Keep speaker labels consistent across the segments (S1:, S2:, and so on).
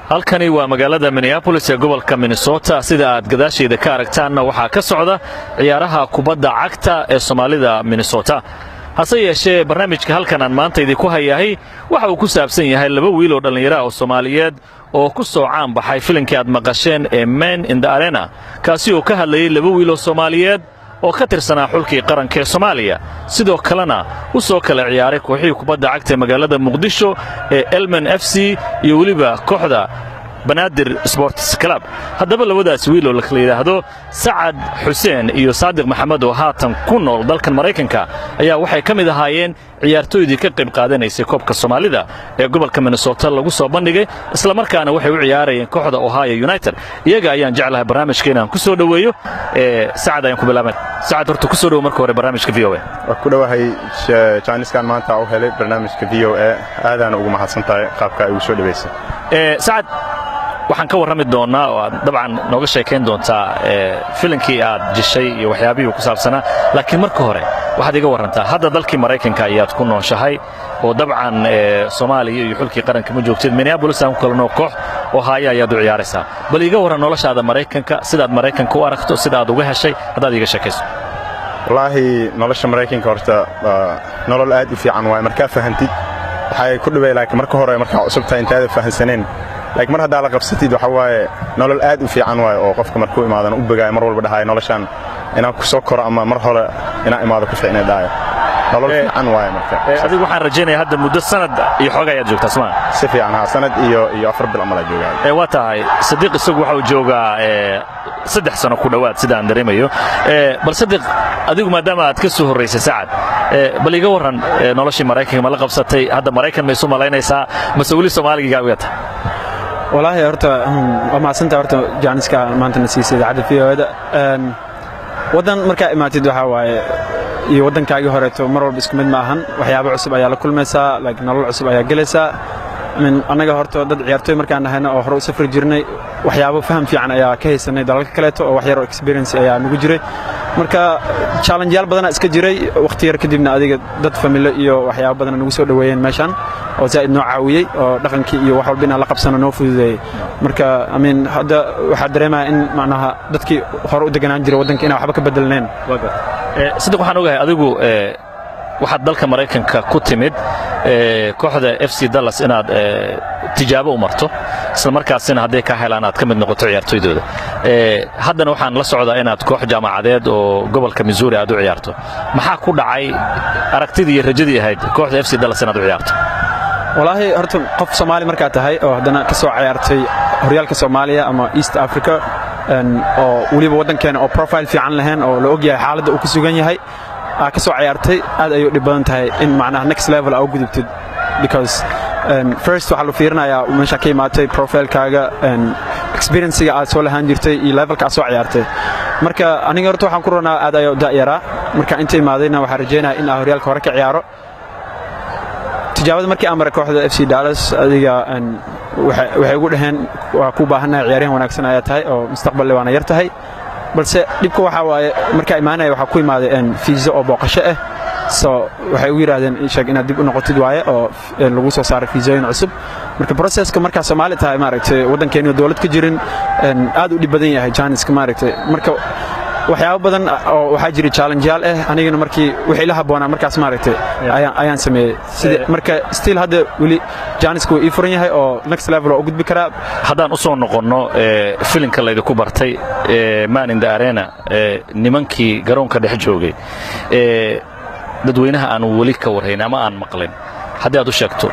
S1: halkani waa magaalada Minneapolis ee gobolka Minnesota sida aad gadaasheeda ka aragtaanna waxaa ka socda ciyaaraha kubadda cagta ee Soomaalida Minnesota hase yeeshee barnaamijka halkan aan maanta idinku hayahay waxa uu ku saabsan yahay laba wiil oo dhalinyaro ah oo Soomaaliyeed oo ku soo caan baxay filimkii aad maqasheen ee Men in the Arena kaasi oo ka hadlayay laba wiil oo Soomaaliyeed oo ka tirsanaa xulkii qaranka ee Soomaaliya sidoo kalena u soo kala ciyaaray kooxihii kubadda cagta ee magaalada Muqdisho ee Elman FC iyo waliba kooxda Banaadir Sports Club haddaba labadaas wiil oo la kala yiraahdo Saad Xuseen iyo Saadiq Maxamed oo haatan ku nool dalkan Mareykanka ayaa waxay ka mid ahaayeen ciyaartooydii ka qayb qaadanaysay koobka Soomaalida ee gobolka Minnesota lagu soo bandhigay isla markaana waxay u ciyaarayeen kooxda Ohio United iyaga ayaan jeclahay barnaamijkeena aan ku soo dhaweeyo Saad ayaan ku bilaabay Saad horta ku soo dhaw marka hore barnaamijka VOA
S2: ku dhawahay Chinese-kan maanta oo helay barnaamijka VOA aadaan ugu mahadsantahay qaabka ay u soo dhaweysay
S1: Saad waxaan ka warrami doonaa oo dabcan nooga sheekayn doontaa filimkii aad jishay iyo waxyaabihii ku saabsanaa laakiin marka hore waxaad iga warantaa hadda dalkii Mareykanka ayaad ku nooshahay oo dabcan Soomaaliya iyo xulkii qaranka ma joogtid Minneapolis aan ku kala noo koox oo haaya ayaad u ciyaaraysaa bal iga waran noloshaada Mareykanka sidaad Mareykanka u aragto sidaad uga heshay hadaad iga sheekayso
S2: wallaahi nolosha Mareykanka horta nolol aad u fiican waay markaa fahantid waxay ku dhaway laakiin marka hore markaa cusubta intaada fahansaneen laakiin mar hadaa la qabsatid waxa waaye nolol aad u fiican waay oo qofka markuu imaadan u bagaay mar walba dhahay noloshan inaan ku soo koro ama mar hore inaan imaado ku fiicnaa dhahay nolol fiican waay marka
S1: adigu waxaan rajaynayaa hadda muddo sanad iyo xoog ayaad joogtaa Soomaa
S2: si fiican ha sanad iyo 4 bil ama la joogaa
S1: waa tahay Sadiq isagu waxa uu joogaa 3 sano ku dhawaad sida aan dareemayo bal Sadiq adigu maadaama aad ka soo horeysay Saad bal iga waran noloshii Mareykanka ma la qabsatay hadda Mareykan ma isu malaynaysaa mas'uuli Soomaaliga u yahay
S3: والله horta ma asanta horta Janiska maanta nasiisay idaacada VOA wadan marka imaatid waxa waaye iyo wadankaagi horeeto mar walba isku mid ma ahan waxyaabo cusub ayaa la kulmaysaa laakiin nolol cusub ayaa galaysaa anaga horta dad ciyaartooy markaan nahayna oo hore u safri jirnay waxyaabo faham fiican ayaa ka haysanay dalalka kale oo wax yar oo experience ayaa nagu jiray marka challenge yaal badan iska jiray waqti yar kadibna adiga dad family iyo waxyaabo badan nagu soo dhaweeyeen meeshan oo zaid noo caawiyay oo dhaqankii iyo wax walba in la qabsano noo fududeeyay marka hadda waxa dareemayaa in macnaha dadkii hore u deganaan jiray wadanka inay waxba ka bedelneen
S1: sidoo waxaan ogahay adigu waxaad dalka Mareykanka ku timid kooxda FC Dallas inaad tijaabo u marto isla markaasina haday ka helaan aad ka mid noqoto ciyaartooydooda haddana waxaan la socdaa inaad koox jaamacadeed oo gobolka Missouri aad u ciyaarto maxaa ku dhacay aragtidii iyo rajadii ahayd kooxda FC Dallas inaad u ciyaarto
S3: والله horta qof Soomaali marka tahay oo hadana ka soo ciyaartay horyaalka Soomaaliya ama East Africa oo waliba wadankeena oo profile fiican lahayn oo la ogyahay xaaladda uu ku sugan yahay ka soo ciyaartay aad ay u dhib badan tahay in macnaha next level aad u gudubtid because first waxa la fiirinayaa meesha ka imaatay profile-kaaga experience-ga aad soo lahaan jirtay iyo level-ka aad soo ciyaartay marka aniga horta waxaan ku roonaa aad ay u da'yara marka inta imaadayna waxaan rajaynayaa in aan horyaalka hore ka ciyaaro tijaabada markii aan maray kooxda FC Dallas adiga waxay ugu dhaheen waa ku baahanahay ciyaaryahan wanaagsan ayaa tahay oo mustaqbal waana yar tahay balse dhibka waxa waaye marka imaanay waxa ku imaaday fiiso oo booqasho ah soo waxay u yiraahdeen sheeg inaad dib u noqotid waaye oo lagu soo saaray fiisooyin cusub marka processka marka Soomaali tahay maaragtay wadankeena dawlad ka jirin aad u dhib badan yahay Janiska maaragtay marka waxyaabo badan oo waxa jira challenge yaal ah anigana markii wixii la haboonaa markaas maaragtay ayaan sameeyay sida marka still hadda wali Janiska uu furan yahay oo next level oo gudbi kara
S1: haddaan u soo noqono filimka la idinku bartay Man in the Arena nimankii garoonka dhex joogay dadweynaha aan wali ka warhayn ama aan maqlin haddii aad u sheegto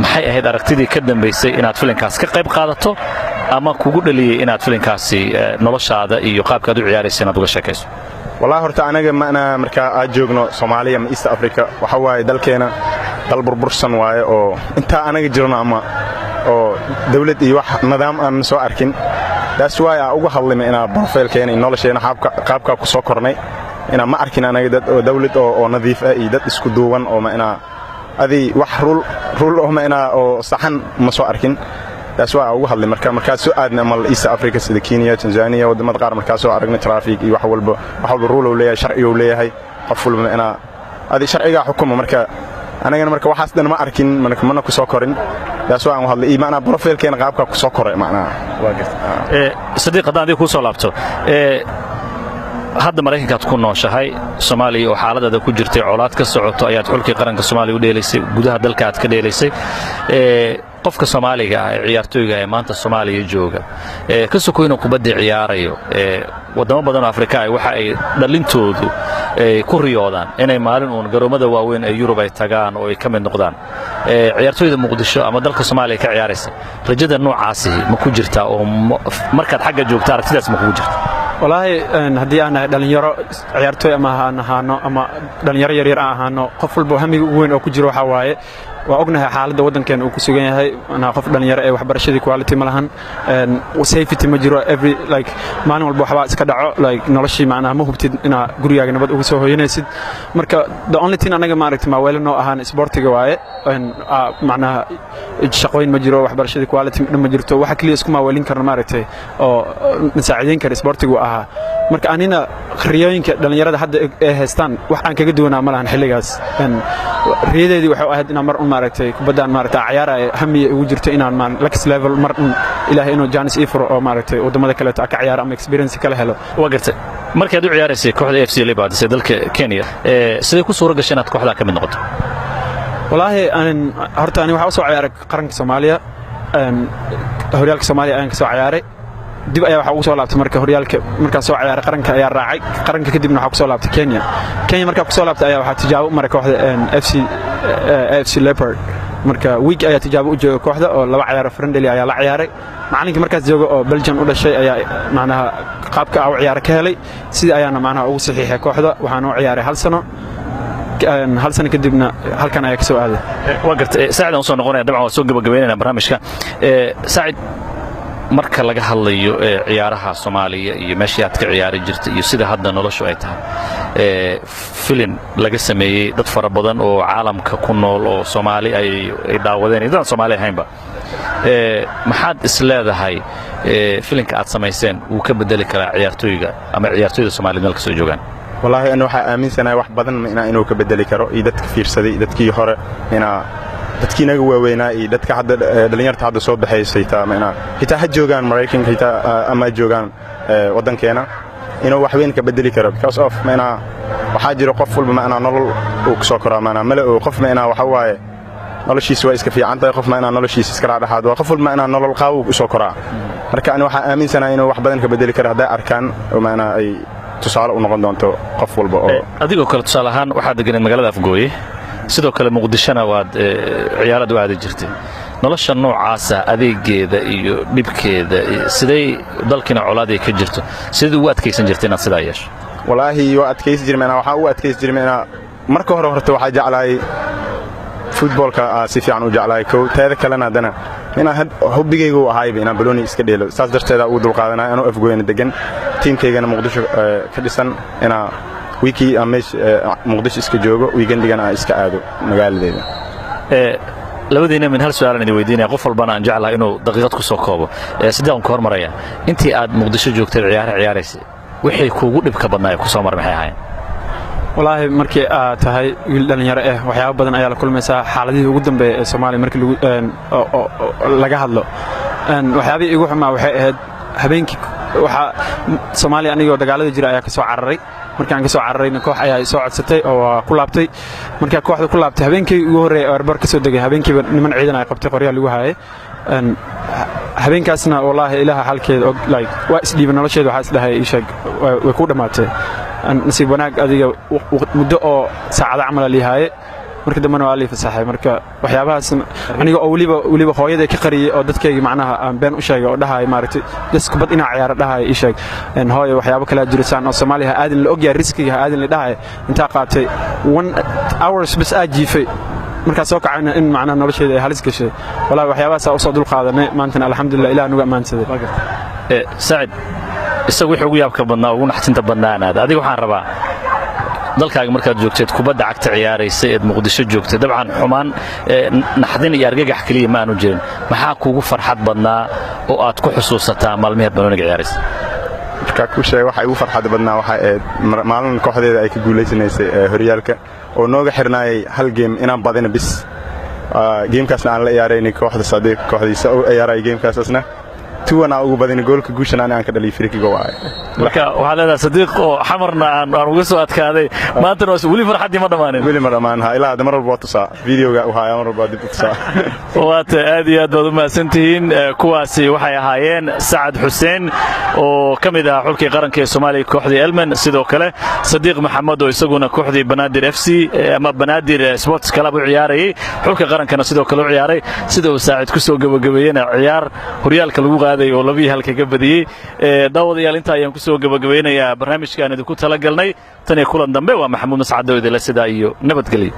S1: maxay ahayd aragtidii ka dambeysay inaad filimkaas ka qayb qaadato ama kugu dhaliyay inaad filimkaasi noloshaada iyo qaabkaad u ciyaarayso inaad uga sheekayso
S2: wallahi horta anaga maana marka aad joogno Soomaaliya ama East Africa waxa waaye dalkeena dal burbursan waaye oo inta anaga jirno ama oo dawlad iyo wax nidaam aan soo arkin that's why aan ugu hadlimay inaan profile-keena in nolosheena qaabka ku soo kornay inaan ma arkin anaga dad oo dawlad oo nadiif ah iyo dad isku duuban oo ma ina adi wax rule oo ma ina oo saxan ma soo arkin taas waa ugu hadlay markaas soo aadna mal East Africa sida Kenya Tanzania wadamada qaar markaas soo aragnay traffic iyo wax walba rule oo leeyahay sharci oo leeyahay qof walba ina adi sharciga xukumo marka anagana marka waxaas dhan ma arkin mana ku soo korin taasoo aan hadlay iimaana profilkeena qaabka ku soo koray macnaha waa gartay
S1: sadiiq haddaan adiga ku soo laabto hadda Mareykankaad ku nooshahay Soomaaliya oo xaaladada ku jirtay colaad ka socoto ayaad xulkii qaranka Soomaaliya u dheelaysay gudaha dalka aad ka dheelaysay qofka Soomaaliga ah ciyaartooyga ee maanta Soomaaliya jooga ka soo inuu kubadda ciyaarayo wadamo badan oo Afrika ay waxa ay dhalintoodu ku riyoodaan inay maalin uun garoomada waaweyn ee Yurub ay tagaan oo ay ka mid noqdaan ciyaartooyda Muqdisho ama dalka Soomaaliya ka ciyaaraysa rajada noocaasi ma ku jirtaa oo markaad xagga joogta aragtidaas ma ku jirtaa
S3: والله هدي أنا دلنيرة عيارتوي أما هانو أما دلنيرة يرير أهانو قفل بوهمي وين أو كجرو حواي وأغنها حالة ودن كان وكسوجين هاي أنا قفل دلنيرة أي وحبر شدي كواليتي ملهن وسيفتي مجرو every like ما نقول بوحبات كدعو like نرشي معنا مو بتد أنا جريا جنبت وكسوه ينسد مركا the only thing أنا جمعت ما ويل إنه أهان سبورتي جواي معنا الشقوين مجرو وحبر شدي كواليتي مجرتو واحد كلي اسكو ما ويلين كرنا مارتي أو مساعدين كرسبورتي جوا marka anina khariyoyinka dhalinyarada hadda ee haystaan wax aan kaga duwanaa malahan xilligaas riyadeedii waxa ahayd inaan mar maaragtay kubadaan maaragtay ciyaaraay hamiye ugu jirto inaan next level mar ilaahay inuu jaanis ii furo oo maaragtay wadamada kale ka ciyaar ama experience kala helo
S1: waa gartay markaad u ciyaaraysay kooxda FC Leopards ee dalka Kenya sidee ku suura gashay inaad kooxda ka mid noqoto
S3: wallahi aan horta ani waxa soo ciyaaray qaranka Soomaaliya horyaalka Soomaaliya ayaan ka soo ciyaaray dib ayaa waxa uu soo laabtay marka horyaalka marka soo ciyaaray qaranka ayaa raacay qaranka kadibna waxa ku soo laabtay Kenya marka ku soo laabtay ayaa waxa tijaabo maray kooxda FC Leopard marka week ayaa tijaabo u joogay kooxda oo laba ciyaar friendly ayaa la ciyaaray macalinka markaas joogo oo Belgium u dhashay ayaa macnaha qaabka uu ciyaar ka helay sida ayaana macnaha ugu saxiixay kooxda waxaan u ciyaaray hal sano kadibna halkan ayaa ka soo aaday
S1: waa gartay Saacid aan soo noqonay dabcan waa soo gabagabeynayna barnaamijka Saacid marka laga hadlayo ciyaaraha Soomaaliya iyo meeshii aad ka ciyaari jirtay iyo sida hadda noloshu ay tahay filim laga sameeyay dad fara badan oo caalamka ku nool oo Soomaali ay daawadeen idaan Soomaali ahaynba maxaad isleedahay filimka aad sameyseen uu ka bedeli karaa ciyaartooyga ama ciyaartooyda Soomaaliyeed meel ka soo joogaan
S2: wallahi ana waxa aaminsanahay wax badan inuu ka bedeli karo dadka fiirsaday dadkii hore dadkii naga waaweynaa iyo dadka hadda dhalinyarta hadda soo baxaysay xitaa ha joogaan Mareykanka xitaa ama joogaan wadankeena inuu wax weyn ka bedeli karo because of waxa jiro qof walba nolol uu soo koraa mala oo qof waxa waaye noloshiisa waa iska fiican tahay qof noloshiisa iska raadhaxaad waa qof walba nolol qaab uu soo koraa marka ani waxa aaminsanahay inuu wax badan ka bedeli karo haday arkaan oo ay tusaale u noqon doonto qof walba oo
S1: adigoo kale tusaale ahaan waxa degan magaalada Afgooye sidoo kale Muqdishona waad ciyaarad u aadi jirtay nolosha noocaasa adeegeeda iyo dhibkeeda sidee dalkina colaadey ka jirto sidee u adkaysan jirtay inaad sidaa yeesho
S2: wallahi waa adkaysan jirmay waxa uu adkaysan jirmay marka hore horta waxa jeclaay footballka si fiican u jeclaay teeda kalena dana hubigaygu ahayba inaan balooni iska dheelo saas darteeda uu dul qaadanay anoo Afgooyna degan teamkaygana Muqdisho ka dhisan wiki amesh Muqdisho iska joogo weekendigana iska aado magaaladeeda
S1: labadiina min hal su'aal aan weydiinay qof walbana aan jeclahay inuu daqiiqad ku soo koobo sidaan ku hormaraya intii aad Muqdisho joogtay ciyaaraysay wixii kuugu dhibka badnaa ku soo mar maxay ahaayeen
S3: wallahi markii aad tahay wiil dhalinyaro waxyaabo badan ayaa la kulmaysaa xaaladihii ugu dambeeyay ee Soomaaliya markii laga hadlo waxyaabihii igu xumaa waxay ahayd habeenkii waxa Soomaaliya anigoo dagaalada jira ayaa ka soo cararay markaan ka soo cararayna koox ayaa soo codsatay oo ku laabtay marka kooxda ku laabtay habeenkii ugu horeeyay airbar ka soo degay habeenkii niman ciidan ay qabtay qoryaha lagu haayay habeenkaasna wallahi ilaaha halkeeda like waa isdhiib nolosheeda waxa isdhahay isha way ku dhamaatay nasiib wanaag adiga muddo oo saacada camal liihaye markii dambana waa la fasaxay marka waxyaabahaas aniga oo waliba hooyada ka qariyay oo dadkayga macnaha aan been u sheegay oo dhahay maaragtay dadku bad ina ciyaar dhahay ii sheeg hooyo waxyaabo kala jirsan oo Soomaaliya aadin la ogyahay riskiga aadin la dhahay inta qaatay 1 hours bas ajiifay marka soo kacayna in macnaha nolosheeda ay halis gashay wallahi waxyaabahaas oo soo dul qaadanay maanta alxamdulillah ilaahay nuga amaansaday
S1: Saacid isagu wuxuu ugu yaabka badnaa ugu naxtinta badnaanaad adiga waxaan rabaa dalkaaga markaad joogteed kubadda cagta ciyaaraysay ee Muqdisho joogtay dabcan xumaan naxdin iyo argagax kaliya ma aanu jirin maxaa kuugu farxad badnaa oo aad ku xusuusataa maalmaha banooniga ciyaaraysay
S2: marka ku sheeg waxa ugu farxad badnaa waxa maalin kooxdeeda ay ka guuleysanaysay horyaalka oo nooga xirnaayay hal game inaan badino bis geemkaasna aan la ciyaaraynay kooxda Sadiq kooxdiisa oo ciyaaray geemkaasna tuwana ugu badin goolka guushan aan ka dhalay Afrika waay
S1: marka waxa leedahay Sadiq oo xamarna aan uga soo adkaaday maanta wali farxadii ma dhamaanin
S2: wali ma dhamaanaha ilaa hadda mar walba tusaa videoga waxa mar walba dib tusaa
S1: waata aad iyo aad baad u mahadsantihiin kuwaasi waxay ahaayeen Saad Xuseen oo kamid ah xulkii qaranka ee Soomaaliya kooxdii Elman sidoo kale Sadiq Maxamed oo isaguna kooxdii Banaadir FC ama Banaadir Sports Club u ciyaarayay xulka qarankana sidoo kale u ciyaaray sidoo Saad ku soo gabagabeeyay ciyaar horyaalka lagu oo labii halka gabadiyay daawadayaal inta ayaan ku soo gabagabeynayaa barnaamijkan idinku tala galnay tan iyo kulan dambe waa Maxamuud Mascad oo idin la sida iyo nabadgelyo